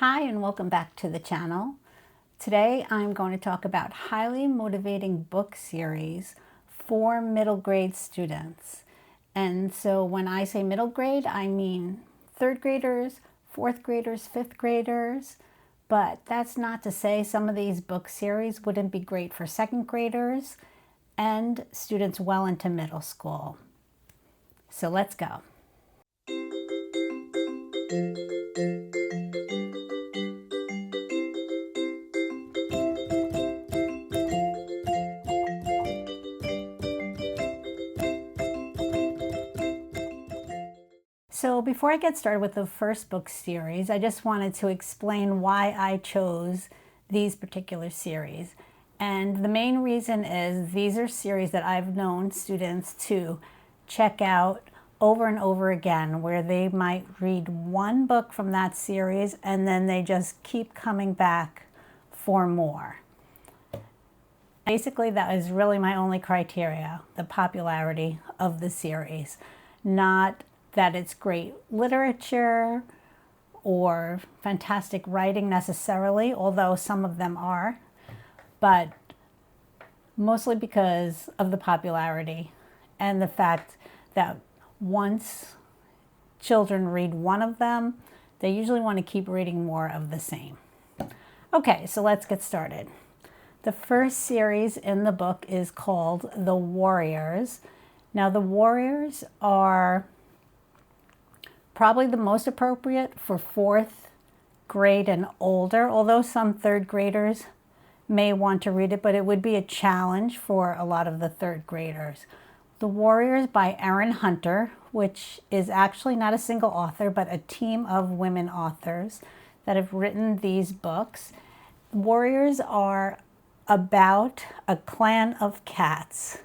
Hi and welcome back to the channel. Today I'm going to talk about highly motivating book series for middle grade students. And so when I say middle grade, I mean third graders, fourth graders, fifth graders. But that's not to say some of these book series wouldn't be great for second graders and students well into middle school. So let's go. So before I get started with the first book series, I just wanted to explain why I chose these particular series. And the main reason is these are series that I've known students to check out over and over again, where they might read one book from that series and then they just keep coming back for more. Basically, that is really my only criteria, the popularity of the series, not that it's great literature or fantastic writing necessarily, although some of them are, but mostly because of the popularity and the fact that once children read one of them, they usually want to keep reading more of the same. Okay, so let's get started. The first series in the book is called The Warriors. Now, The Warriors are probably the most appropriate for fourth grade and older, although some third graders may want to read it, but it would be a challenge for a lot of the third graders. The Warriors by Erin Hunter, which is actually not a single author, but a team of women authors that have written these books. Warriors are about a clan of cats.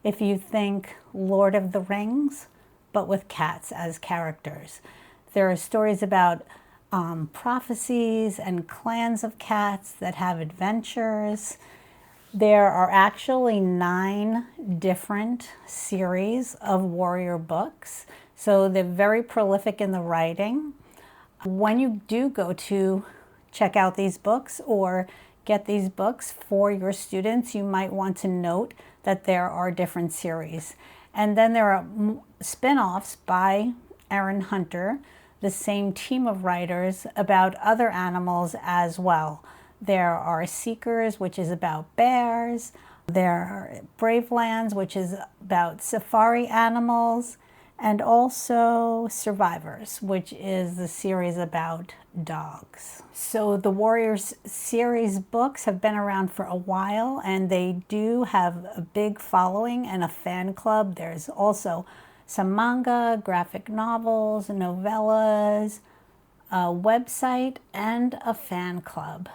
If you think Lord of the Rings, but with cats as characters. There are stories about prophecies and clans of cats that have adventures. There are actually 9 different series of warrior books, so they're very prolific in the writing. When you do go to check out these books or get these books for your students, you might want to note that there are different series. And then there are spin-offs by Erin Hunter, the same team of writers, about other animals as well. There are Seekers, which is about bears. There are Brave Lands, which is about safari animals. And also Survivors, which is the series about dogs. So the Warriors series books have been around for a while, and they do have a big following and a fan club. There's also some manga, graphic novels, novellas, a website, and a fan club.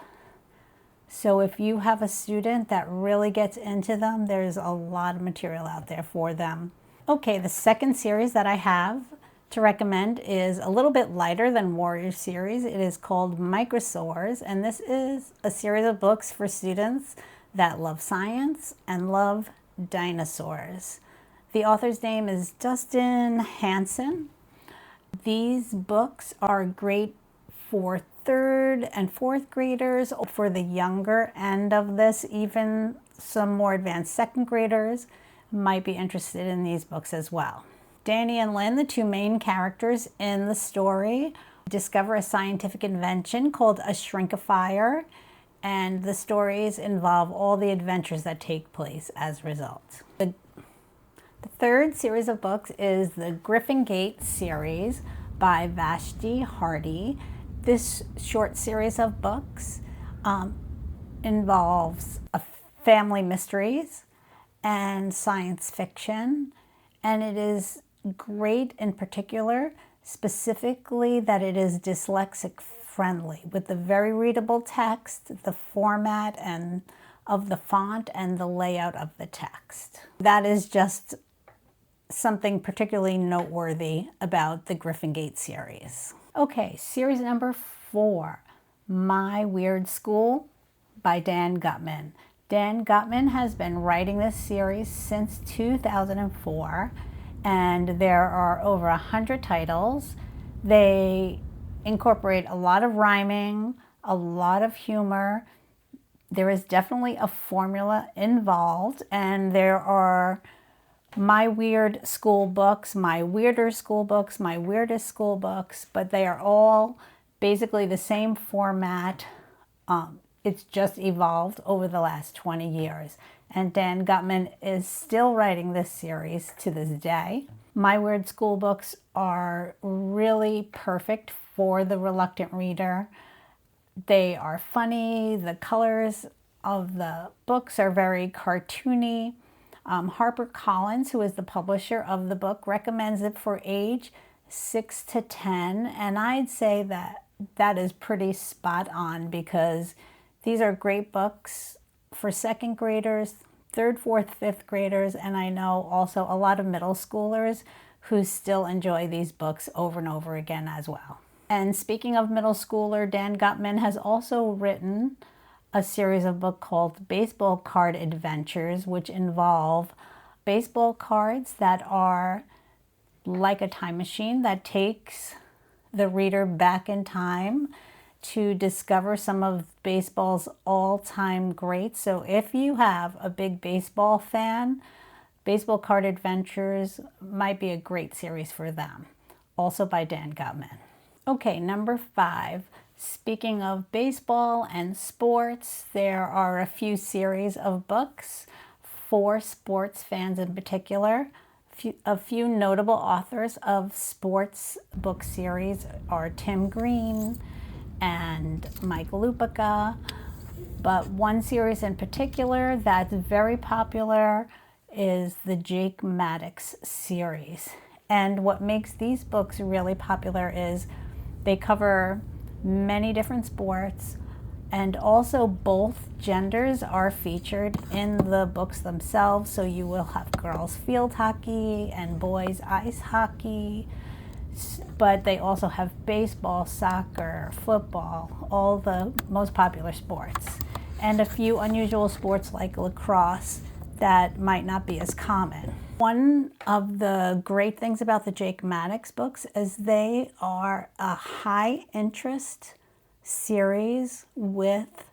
So if you have a student that really gets into them, there's a lot of material out there for them. Okay, the second series that I have to recommend is a little bit lighter than Warrior series. It is called Microsaurs, and this is a series of books for students that love science and love dinosaurs. The author's name is Dustin Hanson. These books are great for third and fourth graders, or for the younger end of this, even some more advanced second graders might be interested in these books as well. Danny and Lynn, the two main characters in the story, discover a scientific invention called a shrinkifier, and the stories involve all the adventures that take place as a result. The third series of books is the Griffin Gate series by Vashti Hardy. This short series of books involves family mysteries and science fiction, and it is great in particular, specifically that it is dyslexic friendly, with the very readable text, the format and of the font, and the layout of the text. That is just something particularly noteworthy about the Griffin Gate series. Okay, series number 4, My Weird School by Dan Gutman. Dan Gutman has been writing this series since 2004, and there are over 100 titles. They incorporate a lot of rhyming, a lot of humor. There is definitely a formula involved, and there are my weird school books, my weirder school books, my weirdest school books, but they are all basically the same format. It's just evolved over the last 20 years. And Dan Gutman is still writing this series to this day. My Weird School books are really perfect for the reluctant reader. They are funny. The colors of the books are very cartoony. HarperCollins, who is the publisher of the book, recommends it for age 6 to 10. And I'd say that that is pretty spot on, because these are great books for second graders, third, fourth, fifth graders, and I know also a lot of middle schoolers who still enjoy these books over and over again as well. And speaking of middle schooler, Dan Gutman has also written a series of books called Baseball Card Adventures, which involve baseball cards that are like a time machine that takes the reader back in time to discover some of baseball's all-time greats. So if you have a big baseball fan, Baseball Card Adventures might be a great series for them. Also by Dan Gutman. Okay, number 5. Speaking of baseball and sports, there are a few series of books for sports fans in particular. A few notable authors of sports book series are Tim Green and Mike Lupica, but one series in particular that's very popular is the Jake Maddox series. And what makes these books really popular is they cover many different sports, and also both genders are featured in the books themselves. So you will have girls field hockey and boys ice hockey, but they also have baseball, soccer, football, all the most popular sports, and a few unusual sports like lacrosse that might not be as common. One of the great things about the Jake Maddox books is they are a high interest series with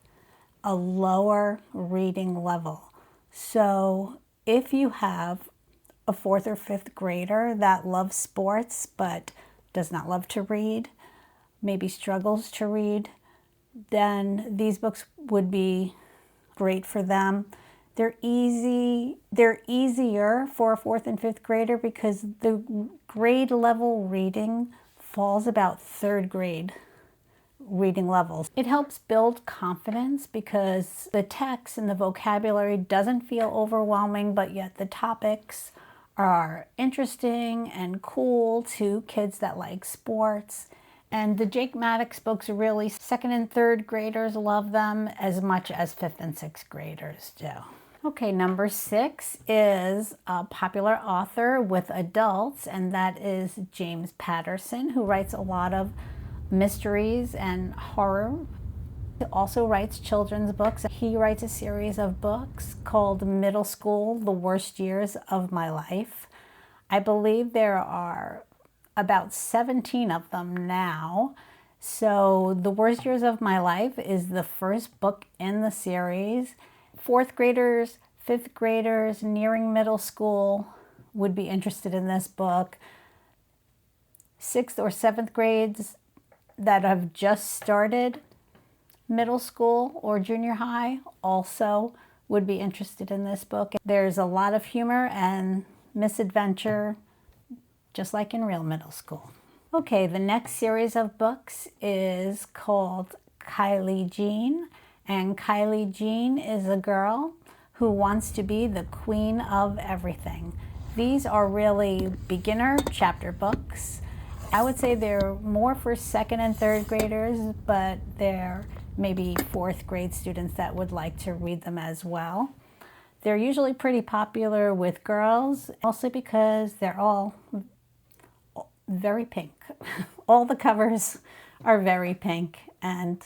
a lower reading level. So if you have a 4th or 5th grader that loves sports but does not love to read, maybe struggles to read, then these books would be great for them. They're easier for a 4th and 5th grader because the grade level reading falls about 3rd grade reading levels. It helps build confidence because the text and the vocabulary doesn't feel overwhelming, but yet the topics are interesting and cool to kids that like sports. And the Jake Maddox books, really, 2nd and 3rd graders love them as much as 5th and 6th graders do. Okay, number 6 is a popular author with adults, and that is James Patterson, who writes a lot of mysteries and horror. He also writes children's books. He writes a series of books called Middle School, The Worst Years of My Life. I believe there are about 17 of them now. So The Worst Years of My Life is the first book in the series. 4th graders, 5th graders, nearing middle school would be interested in this book. 6th or 7th grades that have just started middle school or junior high also would be interested in this book. There's a lot of humor and misadventure, just like in real middle school. Okay, the next series of books is called Kylie Jean, and Kylie Jean is a girl who wants to be the queen of everything. These are really beginner chapter books. I would say they're more for 2nd and 3rd graders, but they're maybe 4th grade students that would like to read them as well. They're usually pretty popular with girls, mostly because they're all very pink. All the covers are very pink, and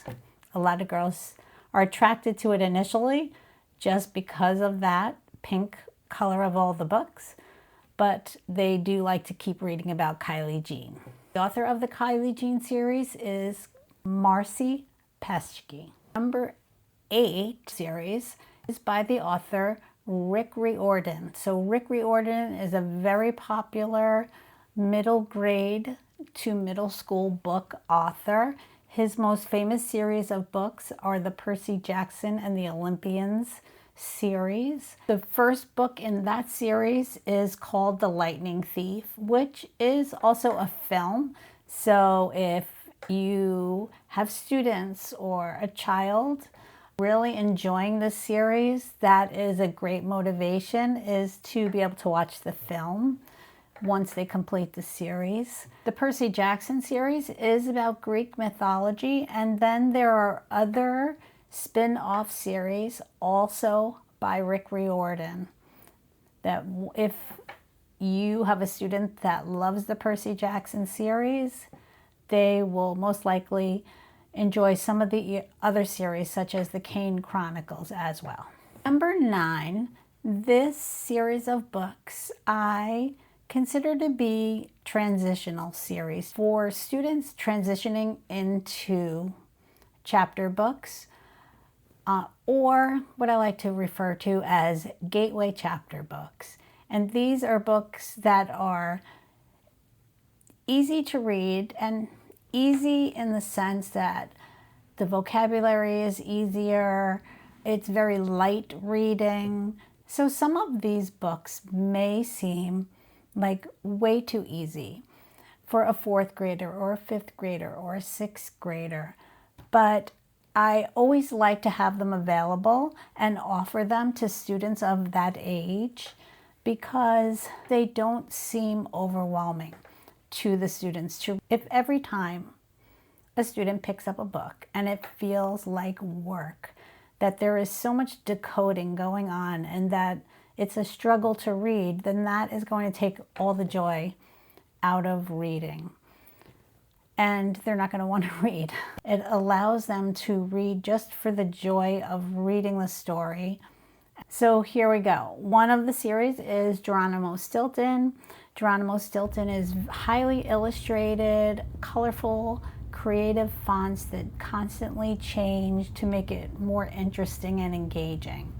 a lot of girls are attracted to it initially just because of that pink color of all the books, but they do like to keep reading about Kylie Jean. The author of the Kylie Jean series is Marcy Peschke. Number 8 series is by the author Rick Riordan. So Rick Riordan is a very popular middle grade to middle school book author. His most famous series of books are the Percy Jackson and the Olympians series. The first book in that series is called The Lightning Thief, which is also a film. So if you have students or a child really enjoying this series, that is a great motivation, is to be able to watch the film once they complete the series. The Percy Jackson series is about Greek mythology, and then there are other spin-off series also by Rick Riordan that if you have a student that loves the Percy Jackson series, they will most likely enjoy some of the other series such as the Kane Chronicles as well. Number 9, this series of books I consider to be transitional series for students transitioning into chapter books, or what I like to refer to as gateway chapter books. And these are books that are easy to read, and easy in the sense that the vocabulary is easier, it's very light reading. So some of these books may seem like way too easy for a 4th grader or a 5th grader or a 6th grader, but I always like to have them available and offer them to students of that age because they don't seem overwhelming to the students. If every time a student picks up a book and it feels like work, that there is so much decoding going on and that it's a struggle to read, then that is going to take all the joy out of reading. And they're not going to want to read. It allows them to read just for the joy of reading the story. So here we go. One of the series is Geronimo Stilton. Geronimo Stilton is highly illustrated, colorful, creative fonts that constantly change to make it more interesting and engaging.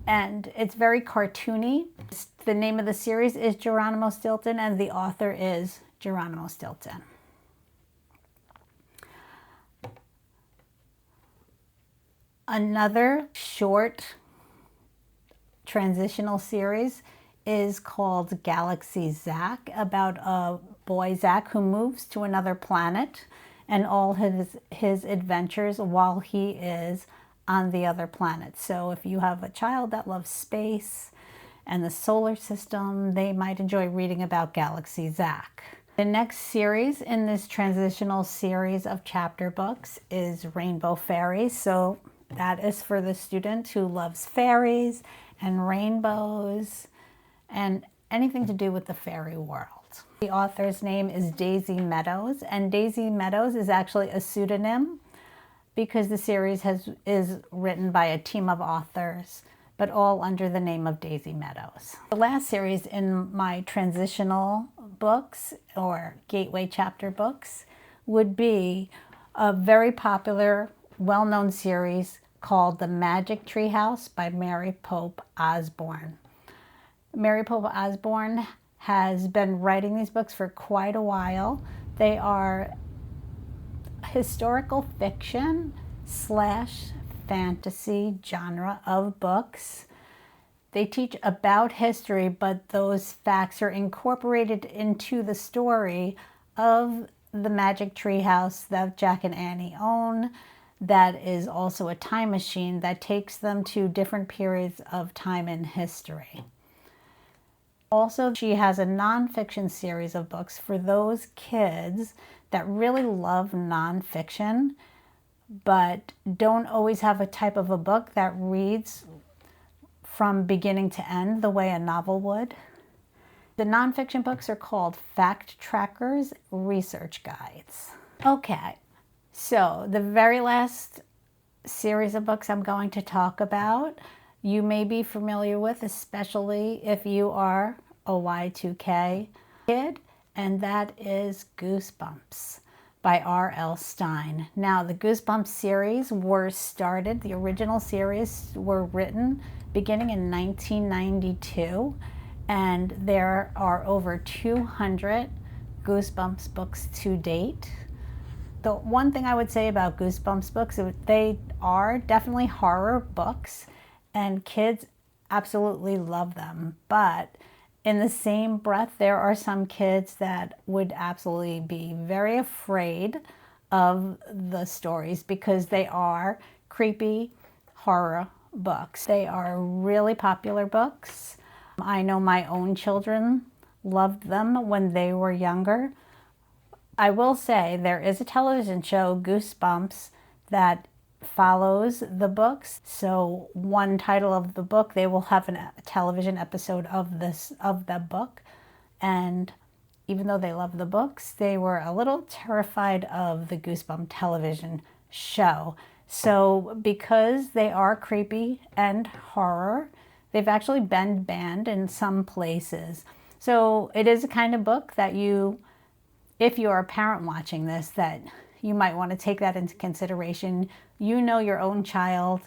And it's very cartoony. The name of the series is Geronimo Stilton, and the author is Geronimo Stilton. Another short transitional series is called Galaxy Zack, about a boy, Zack, who moves to another planet and all his adventures while he is on the other planet. So if you have a child that loves space and the solar system, they might enjoy reading about Galaxy Zack. The next series in this transitional series of chapter books is Rainbow Fairies. So that is for the student who loves fairies and rainbows and anything to do with the fairy world. The author's name is Daisy Meadows, and Daisy Meadows is actually a pseudonym because the series is written by a team of authors, but all under the name of Daisy Meadows. The last series in my transitional books or gateway chapter books would be a very popular, well-known series called The Magic Tree House by Mary Pope Osborne. Mary Pope Osborne has been writing these books for quite a while. They are historical fiction / fantasy genre of books. They teach about history, but those facts are incorporated into the story of the Magic Tree House that Jack and Annie own. That is also a time machine that takes them to different periods of time in history. Also, she has a nonfiction series of books for those kids that really love nonfiction, but don't always have a type of a book that reads from beginning to end the way a novel would. The nonfiction books are called Fact Trackers Research Guides. Okay, so the very last series of books I'm going to talk about, you may be familiar with, especially if you are a Y2K kid, and that is Goosebumps by R.L. Stine. Now, the Goosebumps series were started, the original series were written beginning in 1992, and there are over 200 Goosebumps books to date. The one thing I would say about Goosebumps books, they are definitely horror books, and kids absolutely love them. But in the same breath, there are some kids that would absolutely be very afraid of the stories because they are creepy horror books. They are really popular books. I know my own children loved them when they were younger. I will say there is a television show, Goosebumps, that follows the books. So one title of the book, they will have a television episode of the book. And even though they love the books, they were a little terrified of the Goosebumps television show. So because they are creepy and horror, they've actually been banned in some places. So it is a kind of book that if you're a parent watching this, that you might want to take that into consideration. You know your own child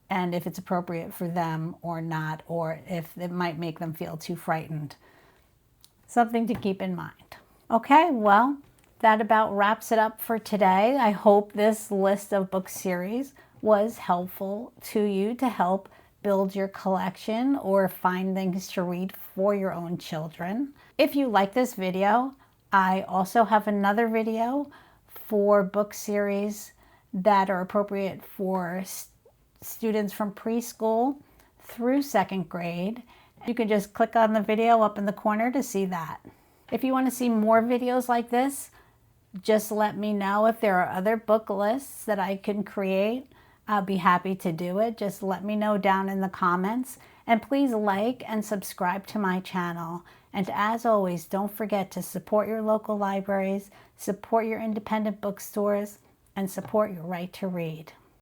and if it's appropriate for them or not, or if it might make them feel too frightened. Something to keep in mind. Okay, well, that about wraps it up for today. I hope this list of book series was helpful to you to help build your collection or find things to read for your own children. If you like this video, I also have another video for book series that are appropriate for students from preschool through 2nd grade. You can just click on the video up in the corner to see that. If you want to see more videos like this, just let me know. If there are other book lists that I can create, I'll be happy to do it. Just let me know down in the comments. And please like and subscribe to my channel. And as always, don't forget to support your local libraries, support your independent bookstores, and support your right to read.